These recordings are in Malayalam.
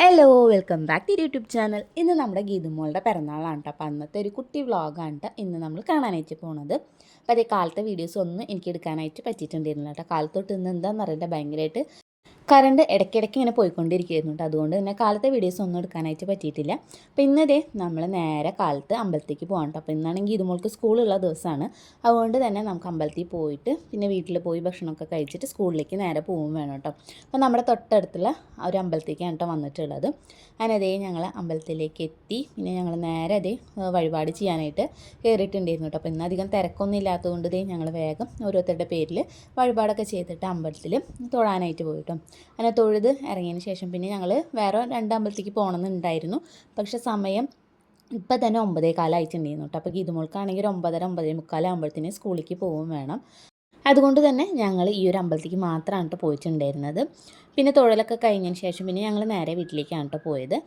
Hello welcome back to YouTube channel. ഇന്ന് നമ്മുടെ ഗീതുമോളുടെ പിറന്നാളാണ് കേട്ടോ. അപ്പോൾ അന്നത്തെ ഒരു കുട്ടി വ്ളോഗാണ് കേട്ടോ ഇന്ന് നമ്മൾ കാണാനായിട്ട് പോണത്. അപ്പോൾ അതേ കാലത്തെ വീഡിയോസ് ഒന്നും എനിക്ക് എടുക്കാനായിട്ട് പറ്റിയിട്ടുണ്ടായിരുന്നില്ല കേട്ടോ. കാലത്തോട്ട് ഇന്ന് എന്താണെന്ന് അറിയില്ല, ഭയങ്കരമായിട്ട് കറണ്ട് ഇടയ്ക്കിടയ്ക്ക് ഇങ്ങനെ പോയിക്കൊണ്ടിരിക്കുകയായിരുന്നു കേട്ടോ. അതുകൊണ്ട് തന്നെ കാലത്തെ വീഡിയോസ് ഒന്നും എടുക്കാനായിട്ട് പറ്റിയിട്ടില്ല. അപ്പോൾ ഇന്നതേ നമ്മൾ നേരെ കാലത്ത് അമ്പലത്തേക്ക് പോകാം കേട്ടോ. അപ്പോൾ ഇന്നാണെങ്കിൽ ഇതുമോൾക്ക് സ്കൂളുള്ള ദിവസമാണ്. അതുകൊണ്ട് തന്നെ നമുക്ക് അമ്പലത്തിൽ പോയിട്ട് പിന്നെ വീട്ടിൽ പോയി ഭക്ഷണമൊക്കെ കഴിച്ചിട്ട് സ്കൂളിലേക്ക് നേരെ പോകും വേണം കേട്ടോ. അപ്പോൾ നമ്മുടെ തൊട്ടടുത്തുള്ള ഒരു അമ്പലത്തേക്കാണ് കേട്ടോ വന്നിട്ടുള്ളത്. അതിനതേ ഞങ്ങൾ അമ്പലത്തിലേക്ക് എത്തി. പിന്നെ ഞങ്ങൾ നേരെ അതേ വഴിപാട് ചെയ്യാനായിട്ട് കയറിയിട്ടുണ്ടായിരുന്നു കേട്ടോ. അപ്പോൾ ഇന്നധികം തിരക്കൊന്നും ഇല്ലാത്തതുകൊണ്ട് ഞങ്ങൾ വേഗം ഓരോരുത്തരുടെ പേരിൽ വഴിപാടൊക്കെ ചെയ്തിട്ട് അമ്പലത്തിൽ തൊഴാനായിട്ട് പോയിട്ടോ. അങ്ങനെ തൊഴുത് ഇറങ്ങിയതിന് ശേഷം പിന്നെ ഞങ്ങൾ വേറെ 2 അമ്പലത്തേക്ക് പോകണമെന്നുണ്ടായിരുന്നു. പക്ഷേ സമയം ഇപ്പം തന്നെ 9:15 ആയിട്ടുണ്ടായിരുന്നു കേട്ടോ. അപ്പോൾ ഗീതുമോൾക്കാണെങ്കിൽ ഒരു 9:30 9:45 ആകുമ്പോഴത്തേന് സ്കൂളിലേക്ക് പോകും വേണം. അതുകൊണ്ട് തന്നെ ഞങ്ങൾ ഈ ഒരു അമ്പലത്തേക്ക് മാത്രമാണ് കേട്ടോ പോയിട്ടുണ്ടായിരുന്നത്. പിന്നെ തൊഴിലൊക്കെ കഴിഞ്ഞതിന് ശേഷം പിന്നെ ഞങ്ങൾ നേരെ വീട്ടിലേക്കാണ് കേട്ടോ പോയത്.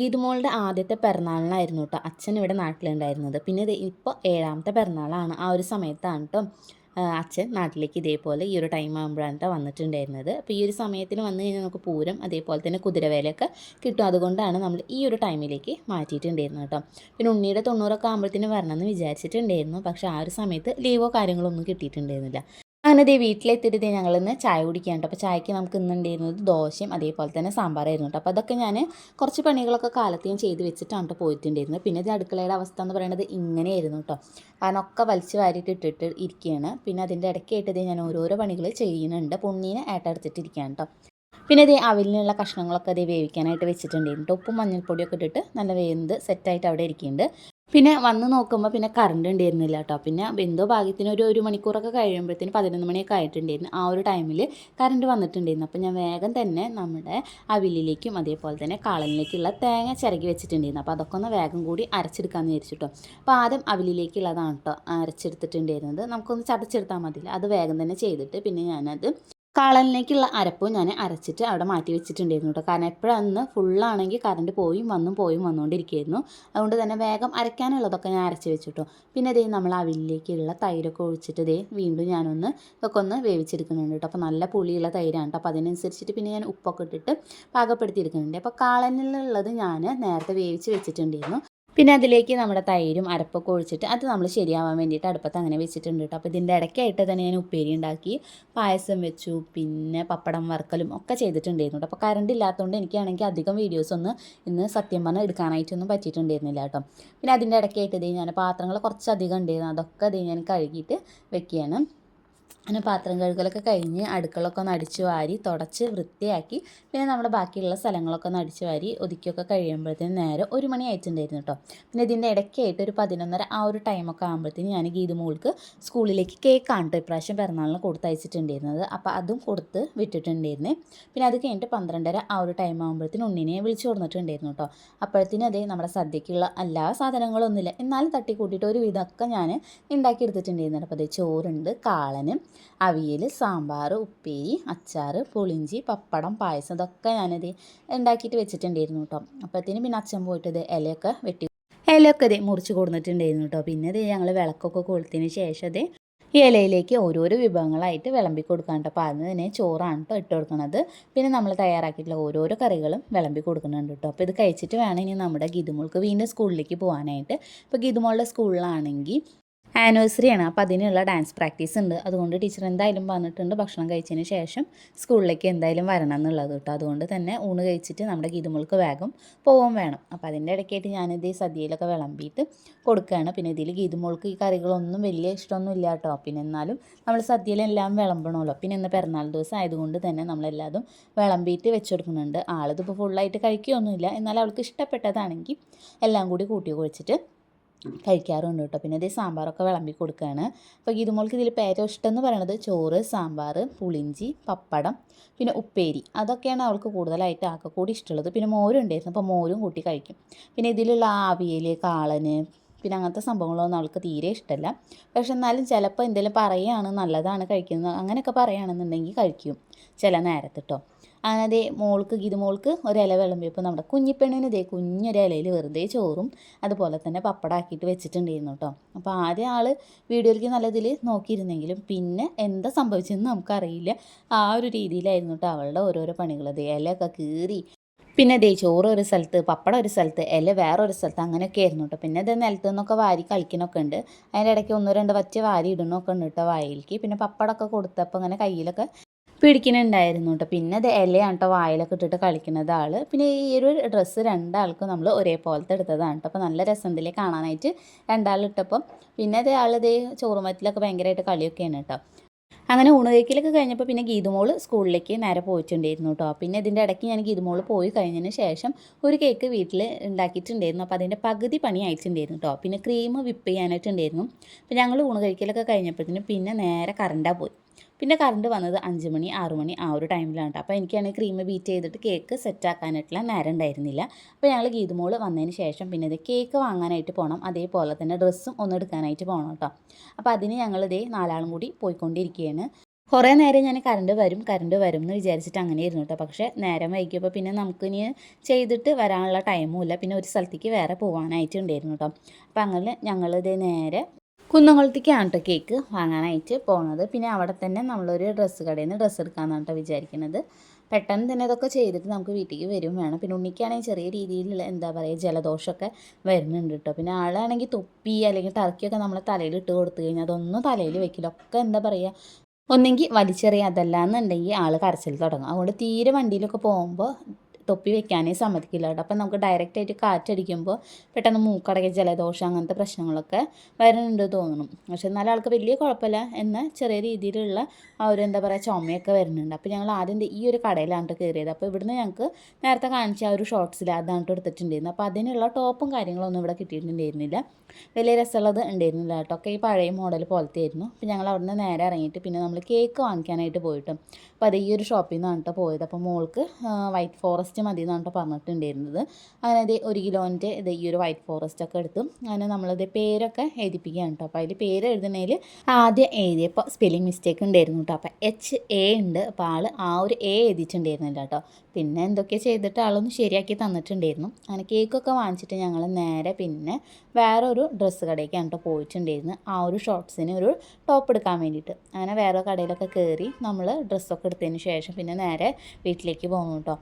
ഗീതുമോളുടെ ആദ്യത്തെ പിറന്നാളിനായിരുന്നു കേട്ടോ അച്ഛൻ ഇവിടെ നാട്ടിലുണ്ടായിരുന്നത്. പിന്നെ ഇത് ഇപ്പോൾ 7ാമത്തെ പിറന്നാളാണ്. ആ ഒരു സമയത്താണ് കേട്ടോ അച്ഛൻ നാട്ടിലേക്ക് ഇതേപോലെ ഈ ഒരു ടൈം ആകുമ്പോഴാണ് കേട്ടോ വന്നിട്ടുണ്ടായിരുന്നത്. അപ്പോൾ ഈ ഒരു സമയത്തിന് വന്നു കഴിഞ്ഞാൽ നമുക്ക് പൂരം അതേപോലെ തന്നെ കുതിരവേലയൊക്കെ കിട്ടും. അതുകൊണ്ടാണ് നമ്മൾ ഈ ഒരു ടൈമിലേക്ക് മാറ്റിയിട്ടുണ്ടായിരുന്നത് കേട്ടോ. പിന്നെ ഉണ്ണിയുടെ 90 ആകുമ്പോഴത്തേന് വരണമെന്ന് വിചാരിച്ചിട്ടുണ്ടായിരുന്നു. പക്ഷേ ആ ഒരു സമയത്ത് ലീവോ കാര്യങ്ങളോ ഒന്നും കിട്ടിയിട്ടുണ്ടായിരുന്നില്ല. അങ്ങനെ ദേ വീട്ടിലെത്തിയിട്ട് ഞങ്ങളിന്ന് ചായ കുടിക്കാൻ കേട്ടോ. അപ്പോൾ ചായക്ക് നമുക്ക് ഇന്നുണ്ടായിരുന്നത് ദോശയും അതേപോലെ തന്നെ സാമ്പാറായിരുന്നു കേട്ടോ. അപ്പോൾ അതൊക്കെ ഞാൻ കുറച്ച് പണികളൊക്കെ കാലത്തെയും ചെയ്ത് വെച്ചിട്ടാണ് കേട്ടോ പോയിട്ടുണ്ടായിരുന്നത്. പിന്നെ ഇത് അടുക്കളയുടെ അവസ്ഥ എന്ന് പറയുന്നത് ഇങ്ങനെയായിരുന്നു കേട്ടോ. കാരണം ഒക്കെ വലിച്ച് വാരിയിട്ട് ഇട്ടിട്ട് ഇരിക്കുകയാണ്. പിന്നെ അതിൻ്റെ ഇടയ്ക്കായിട്ട് ഞാൻ ഓരോരോ പണികൾ ചെയ്യുന്നുണ്ട്. പുണ്ണീനെ ഏട്ടെടുത്തിട്ടിരിക്കുകയാണ് കേട്ടോ. പിന്നെ ഇത് അവിലിനുള്ള കഷ്ണങ്ങളൊക്കെ അത് വേവിക്കാനായിട്ട് വെച്ചിട്ടുണ്ടായിരുന്നു കേട്ടോ. ഉപ്പും മഞ്ഞൾപ്പൊടിയൊക്കെ ഇട്ടിട്ട് നല്ല വേന്ത് സെറ്റായിട്ട് അവിടെ ഇരിക്കുന്നുണ്ട്. പിന്നെ വന്ന് നോക്കുമ്പോൾ പിന്നെ കറണ്ട് ഉണ്ടായിരുന്നില്ല കേട്ടോ. പിന്നെ എന്തോ ഭാഗ്യത്തിന് ഒരു മണിക്കൂറൊക്കെ കഴിയുമ്പോഴത്തേന് 11 മണിയൊക്കെ ആയിട്ടുണ്ടായിരുന്നു. ആ ഒരു ടൈമിൽ കറണ്ട് വന്നിട്ടുണ്ടായിരുന്നു. അപ്പോൾ ഞാൻ വേഗം തന്നെ നമ്മുടെ അവിലിലേക്കും അതേപോലെ തന്നെ കാളനിലേക്കുള്ള തേങ്ങ ചിരകി വെച്ചിട്ടുണ്ടായിരുന്നു. അപ്പോൾ അതൊക്കെ ഒന്ന് വേഗം കൂടി അരച്ചെടുക്കാമെന്ന് വിചാരിച്ചിട്ടോ. അപ്പോൾ ആദ്യം അവിലിലേക്കുള്ളതാണ് കേട്ടോ അരച്ചെടുത്തിട്ടുണ്ടായിരുന്നത്. നമുക്കൊന്ന് ചതച്ചെടുത്താൽ മതിയില്ല. അത് വേഗം തന്നെ ചെയ്തിട്ട് പിന്നെ ഞാനത് കാളനിലേക്കുള്ള അരപ്പും ഞാൻ അരച്ചിട്ട് അവിടെ മാറ്റി വെച്ചിട്ടുണ്ടായിരുന്നു കേട്ടോ. കാരണം എപ്പോഴന്ന് ഫുള്ളാണെങ്കിൽ കറണ്ട് പോയും വന്നുകൊണ്ടിരിക്കുകയായിരുന്നു. അതുകൊണ്ട് തന്നെ വേഗം അരയ്ക്കാനുള്ളതൊക്കെ ഞാൻ അരച്ച് വെച്ചിട്ടോ. പിന്നെ ഇതേ നമ്മൾ അവിലിലേക്കുള്ള തൈരൊക്കെ ഒഴിച്ചിട്ട് ഇതേ വീണ്ടും ഞാനൊന്ന് ഇതൊക്കെ ഒന്ന് വേവിച്ചെടുക്കുന്നുണ്ട് കേട്ടോ. അപ്പോൾ നല്ല പുളിയുള്ള തൈരാണ് കേട്ടോ. അപ്പോൾ അതിനനുസരിച്ചിട്ട് പിന്നെ ഞാൻ ഉപ്പൊക്കെ ഇട്ടിട്ട് പാകപ്പെടുത്തിയെടുക്കുന്നുണ്ട്. അപ്പോൾ കാളനിലുള്ളത് ഞാൻ നേരത്തെ വേവിച്ച് വെച്ചിട്ടുണ്ടായിരുന്നു. പിന്നെ അതിലേക്ക് നമ്മുടെ തൈരും അരപ്പൊക്കെ ഒഴിച്ചിട്ട് അത് നമ്മൾ ശരിയാവാൻ വേണ്ടിയിട്ട് അടുപ്പത്ത് അങ്ങനെ വെച്ചിട്ടുണ്ട് കേട്ടോ. അപ്പോൾ ഇതിൻ്റെ ഇടയ്ക്കായിട്ട് തന്നെ ഞാൻ ഉപ്പേരി ഉണ്ടാക്കി, പായസം വെച്ചു, പിന്നെ പപ്പടം വറുക്കലും ഒക്കെ ചെയ്തിട്ടുണ്ടായിരുന്നു കേട്ടോ. അപ്പോൾ കറണ്ട് ഇല്ലാത്തതുകൊണ്ട് എനിക്കാണെങ്കിൽ അധികം വീഡിയോസൊന്നും ഇന്ന് സത്യം പറഞ്ഞാൽ എടുക്കാനായിട്ടൊന്നും പറ്റിയിട്ടുണ്ടായിരുന്നില്ല കേട്ടോ. പിന്നെ അതിൻ്റെ ഇടയ്ക്കായിട്ട് ഞാൻ പാത്രങ്ങൾ കുറച്ചധികം ഉണ്ടായിരുന്നു. അതൊക്കെ ഞാൻ കഴുകിയിട്ട് വെക്കുകയാണ്. അങ്ങനെ പാത്രം കഴുകലൊക്കെ കഴിഞ്ഞ് അടുക്കളൊക്കെ ഒന്ന് അടിച്ചു വാരി തുടച്ച് വൃത്തിയാക്കി പിന്നെ നമ്മുടെ ബാക്കിയുള്ള സ്ഥലങ്ങളൊക്കെ ഒന്ന് അടിച്ചു വാരി ഒതുക്കിയൊക്കെ കഴിയുമ്പോഴത്തേന് നേരെ 1 മണി ആയിട്ടുണ്ടായിരുന്നു കേട്ടോ. പിന്നെ ഇതിൻ്റെ ഇടയ്ക്കായിട്ട് ഒരു 11:30 ആ ഒരു ടൈമൊക്കെ ആകുമ്പോഴത്തേന് ഞാൻ ഗീതുമോൾക്ക് സ്കൂളിലേക്ക് കേക്കാണ് കേട്ടോ ഇപ്രാവശ്യം പിറന്നാളിന് കൊടുത്തയച്ചിട്ടുണ്ടായിരുന്നത്. അപ്പോൾ അതും കൊടുത്ത് വിട്ടിട്ടുണ്ടായിരുന്നേ. പിന്നെ അത് കഴിഞ്ഞിട്ട് 12:30 ആ ഒരു ടൈം ആകുമ്പോഴത്തേന് ഉണ്ണിനെ വിളിച്ചു കൊടുത്തിട്ടുണ്ടായിരുന്നു കേട്ടോ. അപ്പോഴത്തേനും അതേ നമ്മുടെ സദ്യക്കുള്ള എല്ലാ സാധനങ്ങളൊന്നുമില്ല, എന്നാലും തട്ടിക്കൂട്ടിയിട്ട് ഒരു വിധമൊക്കെ ഞാൻ ഉണ്ടാക്കിയെടുത്തിട്ടുണ്ടായിരുന്നു. അപ്പോൾ അതേ ചോറുണ്ട്, കാളന്, അവിയൽ, സാമ്പാർ, ഉപ്പേരി, അച്ചാർ, പുളിഞ്ചി, പപ്പടം, പായസം ഇതൊക്കെ ഞാനത് ഉണ്ടാക്കിയിട്ട് വെച്ചിട്ടുണ്ടായിരുന്നു കേട്ടോ. അപ്പോഴത്തേനും പിന്നെ അച്ഛൻ പോയിട്ട് ഇത് ഇലയൊക്കെ ഇത് മുറിച്ച് കൊടുത്തിട്ടുണ്ടായിരുന്നു കേട്ടോ. പിന്നെ ഇത് ഞങ്ങൾ വിളക്കൊക്കെ കൊളുത്തിന് ശേഷം അത് ഈ ഇലയിലേക്ക് ഓരോരോ വിഭവങ്ങളായിട്ട് വിളമ്പി കൊടുക്കാൻ കേട്ടോ. അപ്പോൾ അതിന് തന്നെ ചോറാണ് കേട്ടോ ഇട്ട് കൊടുക്കുന്നത്. പിന്നെ നമ്മൾ തയ്യാറാക്കിയിട്ടുള്ള ഓരോരോ കറികളും വിളമ്പി കൊടുക്കുന്നുണ്ട് കേട്ടോ. അപ്പോൾ ഇത് കഴിച്ചിട്ട് വേണം ഇനി നമ്മുടെ ഗീതുമോൾക്ക് വീണ്ടും സ്കൂളിലേക്ക് പോകാനായിട്ട്. ഇപ്പോൾ ഗീതുമോളുടെ സ്കൂളിലാണെങ്കിൽ ആനിവേഴ്സറിയാണ്. അപ്പോൾ അതിനുള്ള ഡാൻസ് പ്രാക്ടീസ് ഉണ്ട്. അതുകൊണ്ട് ടീച്ചർ എന്തായാലും പറഞ്ഞിട്ടുണ്ട് ഭക്ഷണം കഴിച്ചതിന് ശേഷം സ്കൂളിലേക്ക് എന്തായാലും വരണം എന്നുള്ളത് കേട്ടോ. അതുകൊണ്ട് തന്നെ ഊണ് കഴിച്ചിട്ട് നമ്മുടെ ഗീതുമോൾക്ക് വേഗം പോകാൻ വേണം. അപ്പോൾ അതിൻ്റെ ഇടയ്ക്കായിട്ട് ഞാനിത് സദ്യയിലൊക്കെ വിളമ്പിയിട്ട് കൊടുക്കുകയാണ്. പിന്നെ ഇതിൽ ഗീതുമോൾക്ക് ഈ കറികളൊന്നും വലിയ ഇഷ്ടമൊന്നും ഇല്ല കേട്ടോ. പിന്നെ എന്നാലും നമ്മൾ സദ്യയിലെല്ലാം വിളമ്പണമല്ലോ. പിന്നെ ഇന്ന് പിറന്നാൾ ദിവസം ആയതുകൊണ്ട് തന്നെ നമ്മളെല്ലാതും വിളമ്പിയിട്ട് വെച്ച് കൊടുക്കുന്നുണ്ട്. ആളിതിപ്പോൾ ഫുള്ളായിട്ട് കഴിക്കുകയൊന്നുമില്ല, എന്നാൽ അവൾക്ക് ഇഷ്ടപ്പെട്ടതാണെങ്കിൽ എല്ലാം കൂടി കൂട്ടി കുഴച്ചിട്ട് കഴിക്കാറുണ്ട് കേട്ടോ. പിന്നെ ഇതേ സാമ്പാറൊക്കെ വിളമ്പി കൊടുക്കുകയാണ്. അപ്പോൾ ഗീതുമോൾക്ക് ഇതിൽ ഏറ്റവും ഇഷ്ടം എന്ന് പറയുന്നത് ചോറ്, സാമ്പാർ, പുളിഞ്ചി, പപ്പടം, പിന്നെ ഉപ്പേരി, അതൊക്കെയാണ് അവൾക്ക് കൂടുതലായിട്ട് ആകെ കൂടി ഇഷ്ടമുള്ളത്. പിന്നെ മോരുണ്ടായിരുന്നു, അപ്പോൾ മോരും കൂട്ടി കഴിക്കും. പിന്നെ ഇതിലുള്ള അവിയൽ, കാളന്, പിന്നെ അങ്ങനത്തെ സംഭവങ്ങളൊന്നും അവൾക്ക് തീരെ ഇഷ്ടമല്ല. പക്ഷെ എന്നാലും ചിലപ്പോൾ എന്തെങ്കിലും പറയുകയാണ് നല്ലതാണ് കഴിക്കുന്നത് അങ്ങനെയൊക്കെ പറയുകയാണെന്നുണ്ടെങ്കിൽ കഴിക്കും ചില നേരത്ത് കേട്ടോ. അങ്ങനെ അതേ ഗീതുമോൾക്ക് ഒരില വിളമ്പിയപ്പോൾ നമ്മുടെ കുഞ്ഞിപ്പെണ്ണിന് ഇതേ കുഞ്ഞൊരു ഇലയിൽ വെറുതെ ചോറും അതുപോലെ തന്നെ പപ്പടമാക്കിയിട്ട് വെച്ചിട്ടുണ്ടായിരുന്നു കേട്ടോ. അപ്പോൾ ആദ്യം ആൾ വീഡിയോയിലേക്ക് നല്ലതിൽ നോക്കിയിരുന്നെങ്കിലും പിന്നെ എന്താ സംഭവിച്ചതെന്ന് നമുക്കറിയില്ല. ആ ഒരു രീതിയിലായിരുന്നു കേട്ടോ അവളുടെ ഓരോരോ പണികൾ. അതേ ഇലയൊക്കെ കീറി പിന്നെ ദേ ചോറ് ഒരു സ്ഥലത്ത്, പപ്പടം ഒരു സ്ഥലത്ത്, ഇല വേറൊരു സ്ഥലത്ത്, അങ്ങനെയൊക്കെ ആയിരുന്നു കേട്ടോ. പിന്നെ ഇത് നിലത്തു നിന്നൊക്കെ വാരി കളിക്കണമൊക്കെ ഉണ്ട്. അതിൻ്റെ ഇടയ്ക്ക് ഒന്നോ രണ്ടോ വച്ച് വാരി ഇടണമൊക്കെ ഉണ്ട് കേട്ടോ വായിലേക്ക്. പിന്നെ പപ്പടമൊക്കെ കൊടുത്തപ്പോൾ ഇങ്ങനെ കയ്യിലൊക്കെ പിടിക്കുന്നുണ്ടായിരുന്നു കേട്ടോ. പിന്നെ അത് ഇലയാണ് കേട്ടോ വായിലൊക്കെ ഇട്ടിട്ട് കളിക്കുന്നത് ആൾ. പിന്നെ ഈ ഒരു ഡ്രസ്സ് രണ്ടാൾക്കും നമ്മൾ ഒരേപോലത്തെ എടുത്തതാണ് കേട്ടോ. അപ്പോൾ നല്ല രസത്തിലേക്ക് കാണാനായിട്ട് രണ്ടാളിട്ടപ്പം. പിന്നെ അതേ ആളിതേ ചോറുമറ്റിലൊക്കെ ഭയങ്കരമായിട്ട് കളിയൊക്കെയാണ് കേട്ടോ. അങ്ങനെ ഊണ് കഴിക്കലൊക്കെ കഴിഞ്ഞപ്പോൾ പിന്നെ ഗീതുമോള് സ്കൂളിലേക്ക് നേരെ പോയിട്ടുണ്ടായിരുന്നു കേട്ടോ. പിന്നെ ഇതിൻ്റെ ഇടയ്ക്ക് ഞാൻ ഗീതുമോള് പോയി കഴിഞ്ഞതിന് ശേഷം ഒരു കേക്ക് വീട്ടിൽ ഉണ്ടാക്കിയിട്ടുണ്ടായിരുന്നു. അപ്പോൾ അതിൻ്റെ പകുതി പണി അയച്ചിട്ടുണ്ടായിരുന്നു കേട്ടോ. പിന്നെ ക്രീം വിപ്പ് ചെയ്യാനായിട്ടുണ്ടായിരുന്നു. അപ്പോൾ ഞങ്ങൾ ഊണ് കഴിക്കലൊക്കെ കഴിഞ്ഞപ്പോഴത്തേനും പിന്നെ നേരെ കറണ്ടാണ് പോയി. പിന്നെ കറണ്ട് വന്നത് 5 മണി 6 മണി ആ ഒരു ടൈമിലാണ്. അപ്പോൾ എനിക്കാണെങ്കിൽ ക്രീം ബീറ്റ് ചെയ്തിട്ട് കേക്ക് സെറ്റ് ആക്കാനായിട്ടുള്ള നേരം ഉണ്ടായിരുന്നില്ല. അപ്പോൾ ഞങ്ങൾ ഗീതുമോള് വന്നതിന് ശേഷം പിന്നെ ഇത് കേക്ക് വാങ്ങാനായിട്ട് പോകണം, അതേപോലെ തന്നെ ഡ്രസ്സും ഒന്ന് എടുക്കാനായിട്ട് പോകണം കേട്ടോ. അപ്പോൾ അതിന് ഞങ്ങളിതേ 4 ആളും കൂടി പോയിക്കൊണ്ടിരിക്കുകയാണ്. കുറേ നേരം ഞാൻ കറണ്ട് വരും എന്ന് വിചാരിച്ചിട്ട് അങ്ങനെ ഇരുന്നു കേട്ടോ. പക്ഷേ നേരം വൈകിയപ്പോൾ പിന്നെ നമുക്കിനി ചെയ്തിട്ട് വരാനുള്ള ടൈമും ഇല്ല. പിന്നെ ഒരു സ്ഥലത്തേക്ക് വേറെ പോകാനായിട്ടുണ്ടായിരുന്നു കേട്ടോ. അപ്പോൾ അങ്ങനെ ഞങ്ങളിതേ നേരെ കുന്നംകുളത്തേക്കാണ് കേട്ടോ കേക്ക് വാങ്ങാനായിട്ട് പോകുന്നത്. പിന്നെ അവിടെ തന്നെ നമ്മളൊരു ഡ്രസ്സ് കടയിൽ നിന്ന് ഡ്രസ്സ് എടുക്കാമെന്നാണ് കേട്ടോ വിചാരിക്കുന്നത്. പെട്ടെന്ന് തന്നെ ഇതൊക്കെ ചെയ്തിട്ട് നമുക്ക് വീട്ടിലേക്ക് വരും വേണം. പിന്നെ ഉണ്ണിക്കാണെങ്കിൽ ചെറിയ രീതിയിലുള്ള എന്താ പറയുക ജലദോഷമൊക്കെ വരുന്നുണ്ട് കേട്ടോ. പിന്നെ ആളാണെങ്കിൽ തൊപ്പി അല്ലെങ്കിൽ ടർക്കിയൊക്കെ നമ്മൾ തലയിൽ ഇട്ട് കൊടുത്തു കഴിഞ്ഞാൽ അതൊന്നും തലയിൽ വെക്കില്ല. ഒക്കെ എന്താ പറയുക ഒന്നെങ്കിൽ വലിച്ചെറിയുക, അതല്ല എന്നുണ്ടെങ്കിൽ ആൾ കരച്ചിൽ തുടങ്ങും. അതുകൊണ്ട് തീരെ വണ്ടിയിലൊക്കെ പോകുമ്പോൾ തൊപ്പി വെക്കാനേ സമ്മതിക്കില്ല കേട്ടോ. അപ്പം നമുക്ക് ഡയറക്റ്റായിട്ട് കാറ്റടിക്കുമ്പോൾ പെട്ടെന്ന് മൂക്കടയ്ക്ക് ജലദോഷം അങ്ങനത്തെ പ്രശ്നങ്ങളൊക്കെ വരുന്നുണ്ട് തോന്നണം. പക്ഷെ എന്നാലും ആൾക്ക് വലിയ കുഴപ്പമില്ല, എന്നാൽ ചെറിയ രീതിയിലുള്ള ആ ഒരു എന്താ പറയുക ചുമയൊക്കെ വരുന്നുണ്ട്. അപ്പോൾ ഞങ്ങൾ ആദ്യം ഈ ഒരു കടയിലാണ് കയറിയത്. അപ്പോൾ ഇവിടുന്ന് ഞങ്ങൾക്ക് നേരത്തെ കാണിച്ച ആ ഒരു ഷോർട്സിൽ അതാണ് എടുത്തിട്ടുണ്ടായിരുന്നു. അപ്പോൾ അതിനുള്ള ടോപ്പും കാര്യങ്ങളൊന്നും ഇവിടെ കിട്ടിയിട്ടുണ്ടായിരുന്നില്ല. വലിയ രസമുള്ളത് ഉണ്ടായിരുന്നില്ല കേട്ടോ. ഒക്കെ ഈ പഴയ മോഡൽ പോലത്തെ ആയിരുന്നു. അപ്പോൾ ഞങ്ങൾ അവിടെ നിന്ന് നേരെ ഇറങ്ങിയിട്ട് പിന്നെ നമ്മൾ കേക്ക് വാങ്ങിക്കാനായിട്ട് പോയിട്ടും. അപ്പോൾ അത് ഈ ഒരു ഷോപ്പിൽ നിന്നാണ് കേട്ടോ പോയത്. അപ്പോൾ മോൾക്ക് വൈറ്റ് ഫോറസ്റ്റ് മതി എന്നാണ് കേട്ടോ പറഞ്ഞിട്ടുണ്ടായിരുന്നത്. അങ്ങനെ ഇത് 1 കിലോൻ്റെ ഇത് ഈ ഒരു വൈറ്റ് ഫോറസ്റ്റ് ഒക്കെ എടുത്തു. അങ്ങനെ നമ്മളിത് പേരൊക്കെ എഴുതിപ്പിക്കുകയാണ് കേട്ടോ. അപ്പോൾ അതിൽ പേര് എഴുതുന്നതിൽ ആദ്യം എഴുതിയപ്പോൾ സ്പെല്ലിംഗ് മിസ്റ്റേക്ക് ഉണ്ടായിരുന്നു കേട്ടോ. അപ്പോൾ HA ഉണ്ട്. അപ്പോൾ ആൾ ആ ഒരു A എഴുതിയിട്ടുണ്ടായിരുന്നില്ല കേട്ടോ. പിന്നെ എന്തൊക്കെ ചെയ്തിട്ട് ആളൊന്ന് ശരിയാക്കി തന്നിട്ടുണ്ടായിരുന്നു. അങ്ങനെ കേക്കൊക്കെ വാങ്ങിച്ചിട്ട് ഞങ്ങൾ നേരെ പിന്നെ വേറൊരു ഡ്രസ്സ് കടയ്ക്കാണ് കേട്ടോ പോയിട്ടുണ്ടായിരുന്നു. ആ ഒരു ഷോർട്സിന് ഒരു ടോപ്പ് എടുക്കാൻ വേണ്ടിയിട്ട്. അങ്ങനെ വേറെ കടയിലൊക്കെ കയറി നമ്മൾ ഡ്രസ്സൊക്കെ എടുത്തതിന് ശേഷം പിന്നെ നേരെ വീട്ടിലേക്ക് പോകുന്നു കേട്ടോ.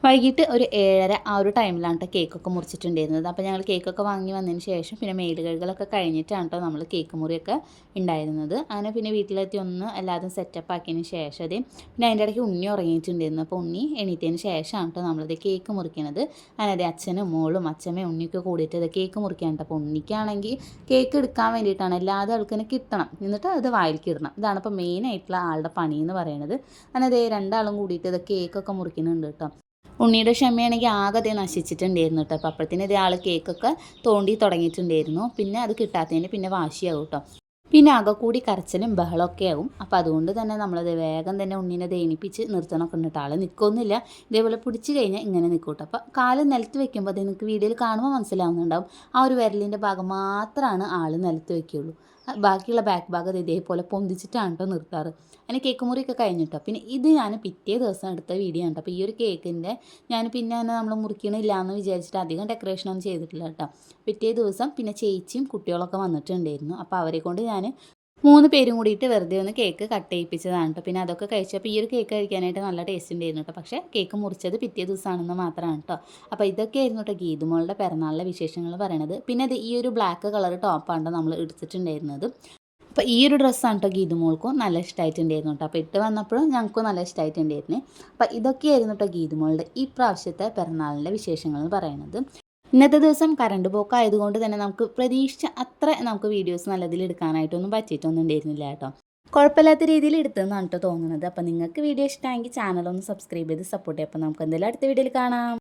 വൈകിട്ട് ഒരു 7:30 ആ ഒരു ടൈമിലാണ് കേട്ടോ കേക്കൊക്കെ മുറിച്ചിട്ടുണ്ടായിരുന്നത്. അപ്പോൾ ഞങ്ങൾ കേക്കൊക്കെ വാങ്ങി വന്നതിന് ശേഷം പിന്നെ മേല് കഴുകലൊക്കെ കഴിഞ്ഞിട്ടാണ് കേട്ടോ നമ്മൾ കേക്ക് മുറിയൊക്കെ ഉണ്ടായിരുന്നത്. അങ്ങനെ പിന്നെ വീട്ടിലെത്തി ഒന്ന് എല്ലാതും സെറ്റപ്പ് ആക്കിയതിന് ശേഷം പിന്നെ അതിൻ്റെ ഇടയ്ക്ക് ഉണ്ണി ഉറങ്ങിയിട്ടുണ്ടായിരുന്നു. അപ്പോൾ ഉണ്ണി എണീറ്റതിന് ശേഷമാണ് കേട്ടോ നമ്മളിത് കേക്ക് മുറിക്കുന്നത്. അങ്ങനെ അച്ഛനും മോളും അച്ഛമ്മയും ഉണ്ണിയൊക്കെ കൂടിയിട്ട് ഇത് കേക്ക് മുറിക്കാൻ കേട്ടോ. അപ്പോൾ ഉണ്ണിക്കാണെങ്കിൽ കേക്ക് എടുക്കാൻ വേണ്ടിയിട്ടാണ് എല്ലാതും ആൾക്കിനെ കിട്ടണം, എന്നിട്ട് അത് വായിലേക്ക് ഇടണം. ഇതാണ് ഇപ്പോൾ മെയിനായിട്ടുള്ള ആളുടെ പണി എന്ന് പറയുന്നത്. അങ്ങനെ രണ്ടാളും കൂടിയിട്ട് ഇത് കേക്കൊക്കെ മുറിക്കുന്നുണ്ട് കേട്ടോ. ഉണ്ണിയുടെ ക്ഷമയാണെങ്കിൽ ആകെ നശിച്ചിട്ടുണ്ടായിരുന്നു കേട്ടോ. അപ്പോൾ അപ്പോഴത്തേന് ആൾ കേക്കൊക്കെ തോണ്ടി തുടങ്ങിയിട്ടുണ്ടായിരുന്നു. പിന്നെ അത് കിട്ടാത്തതിന് പിന്നെ വാശിയാവും കേട്ടോ. പിന്നെ ആകെ കൂടി കരച്ചിലും ബഹളമൊക്കെ ആവും. അപ്പോൾ അതുകൊണ്ട് തന്നെ നമ്മളത് വേഗം തന്നെ ഉണ്ണിനെ ദയനിപ്പിച്ച് നിർത്തണമൊക്കെ ഉണ്ട്. ആൾ നിൽക്കൊന്നുമില്ല, ഇതേപോലെ പിടിച്ച് കഴിഞ്ഞാൽ ഇങ്ങനെ നിൽക്കും കേട്ടോ. അപ്പോൾ കാല് നിലത്ത് വെക്കുമ്പോൾ അത് നിങ്ങൾക്ക് വീഡിയോയിൽ കാണുമ്പോൾ മനസ്സിലാവുന്നുണ്ടാവും. ആ ഒരു വിരലിൻ്റെ ഭാഗം മാത്രമാണ് ആൾ നിലത്ത് വയ്ക്കുകയുള്ളൂ. ബാക്കിയുള്ള ബാക്ക് ഭാഗം ഇതേപോലെ പൊന്തിച്ചിട്ടാണ് കേട്ടോ നിർത്താറ്. അങ്ങനെ കേക്ക് മുറിയൊക്കെ കഴിഞ്ഞിട്ടോ. പിന്നെ ഇത് ഞാൻ പിറ്റേ ദിവസം എടുത്ത വീഡിയോ ആണ്. അപ്പോൾ ഈ ഒരു കേക്കിൻ്റെ ഞാൻ പിന്നെ തന്നെ നമ്മൾ മുറിക്കണില്ല എന്ന് വിചാരിച്ചിട്ട് അധികം ഡെക്കറേഷനൊന്നും ചെയ്തിട്ടില്ല കേട്ടോ. പിറ്റേ ദിവസം പിന്നെ ചേച്ചിയും കുട്ടികളൊക്കെ വന്നിട്ടുണ്ടായിരുന്നു. അപ്പോൾ അവരെ കൊണ്ട് ഞാൻ 3 പേരും കൂടിയിട്ട് വെറുതെ ഒന്ന് കേക്ക് കട്ട് ചെയ്യിപ്പിച്ചതാണ് കേട്ടോ. പിന്നെ അതൊക്കെ കഴിച്ചപ്പോൾ ഈ ഒരു കേക്ക് കഴിക്കാനായിട്ട് നല്ല ടേസ്റ്റ് ഉണ്ടായിരുന്നു കേട്ടോ. പക്ഷേ കേക്ക് മുറിച്ചത് പിറ്റേ ദിവസമാണെന്ന് മാത്രമാണ് കേട്ടോ. അപ്പോൾ ഇതൊക്കെ ആയിരുന്നു കേട്ടോ ഗീതുമോളുടെ പിറന്നാളിലെ വിശേഷങ്ങൾ പറയണത്. പിന്നെ അത് ഈ ഒരു ബ്ലാക്ക് കളർ ടോപ്പാണ് നമ്മൾ എടുത്തിട്ടുണ്ടായിരുന്നത്. അപ്പോൾ ഈ ഒരു ഡ്രസ്സാണ് കേട്ടോ ഗീതുമോൾക്കും നല്ല ഇഷ്ടമായിട്ടുണ്ടായിരുന്നു കേട്ടോ. അപ്പോൾ ഇട്ട് വന്നപ്പോഴും ഞങ്ങൾക്കും നല്ല ഇഷ്ടമായിട്ടുണ്ടായിരുന്നു. അപ്പോൾ ഇതൊക്കെയായിരുന്നു കേട്ടോ ഗീതുമോളുടെ ഈ പ്രാവശ്യത്തെ പിറന്നാളിൻ്റെ വിശേഷങ്ങൾ എന്ന് പറയുന്നത്. ഇന്നത്തെ ദിവസം കറണ്ട് പോക്കായതുകൊണ്ട് തന്നെ നമുക്ക് പ്രതീക്ഷിച്ച അത്ര നമുക്ക് വീഡിയോസ് നല്ലതിൽ എടുക്കാനായിട്ടൊന്നും പറ്റിയിട്ടൊന്നും ഉണ്ടായിരുന്നില്ല കേട്ടോ. കുഴപ്പമില്ലാത്ത രീതിയിൽ എടുത്തതെന്നാണ് കേട്ടോ തോന്നുന്നത്. അപ്പോൾ നിങ്ങൾക്ക് വീഡിയോ ഇഷ്ടമായെങ്കിൽ ചാനലൊന്ന് സബ്സ്ക്രൈബ് ചെയ്ത് സപ്പോർട്ട് ചെയ്യാം. അപ്പോൾ നമുക്ക് എന്തെങ്കിലും അടുത്ത വീഡിയോയിൽ കാണാം.